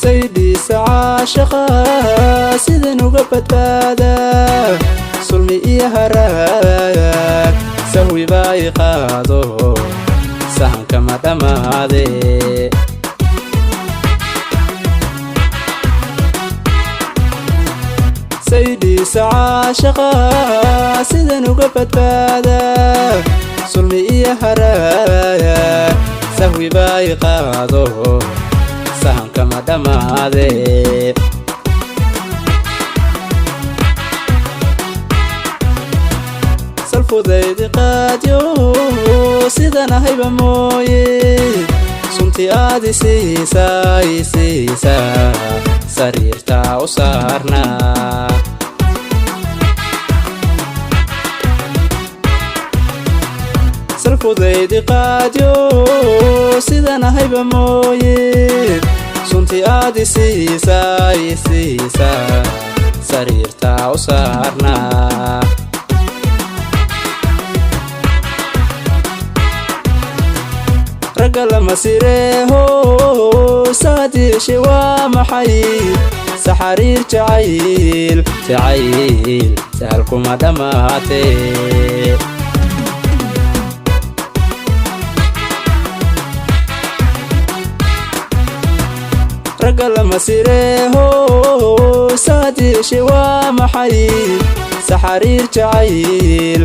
saydiisa caashaqa sidan uga badbaada sulmi iyo haraag sahwi baa i qaado sahanka ma dhammaade saydiisa caashaqa sidan uga badbaada sulmi iyo haraag sahwi baa i qaado sahanka ma dhammaade salfudaydi qaadyo sidan ahayba mooye sunti aad i siisaa sariirtaa u saarnaa salfudaydi qaadyo sidan ahayba mooye sunti aad i siisaa sariirtaa u saarnaa ragga lama sireeho saadiishe waa maxay saxariir jacayl sahal kuma dhammaatee ragga lama sireeho saadiishe waa maxay saxariir jacayl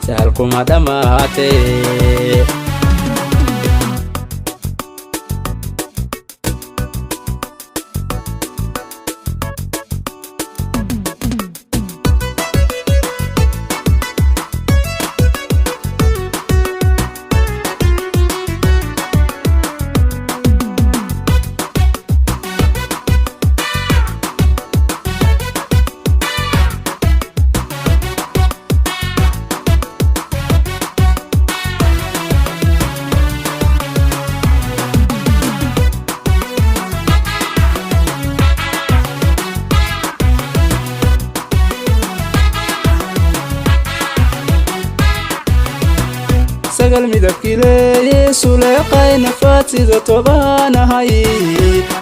sahal kuma dhammaatee sagal midabkii leeye suleeqay nafaad sida tobaanahay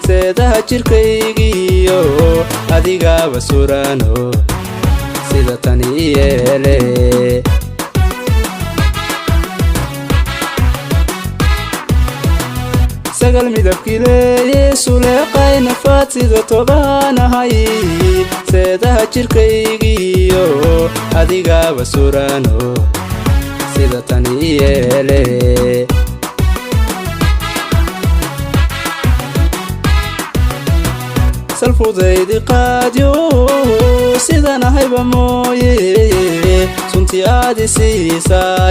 seedaha jirkaygiyo adigaaba surano sida tani i yeele sagal midabkii leeye suleeqay nafaad sida tobaanahay seedaha jirkaygiyo adigaaba surano sida tani i yeele salfudaydi qaadyo sidan ahayba mooye sunti aad i siisaa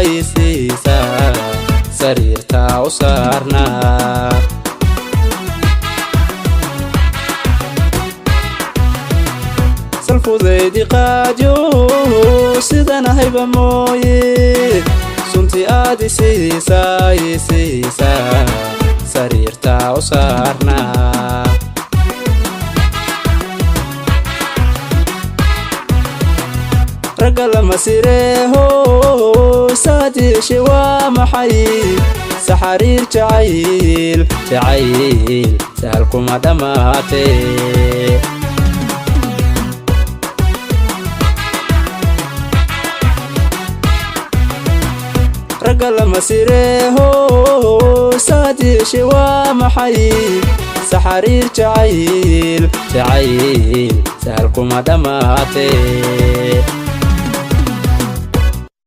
sariirtaa u saarnaa salfudaydi qaadyo sidan ahayba mooye sunti aad i siisaa sariirtaa u saarnaa ragga lama sireeho saadiishe waa maxay saxariir jacayl sahal kuma dhammaatee ragga lama sireeho saadiishe waa maxay saxariir jacayl sahal kuma dhammaatee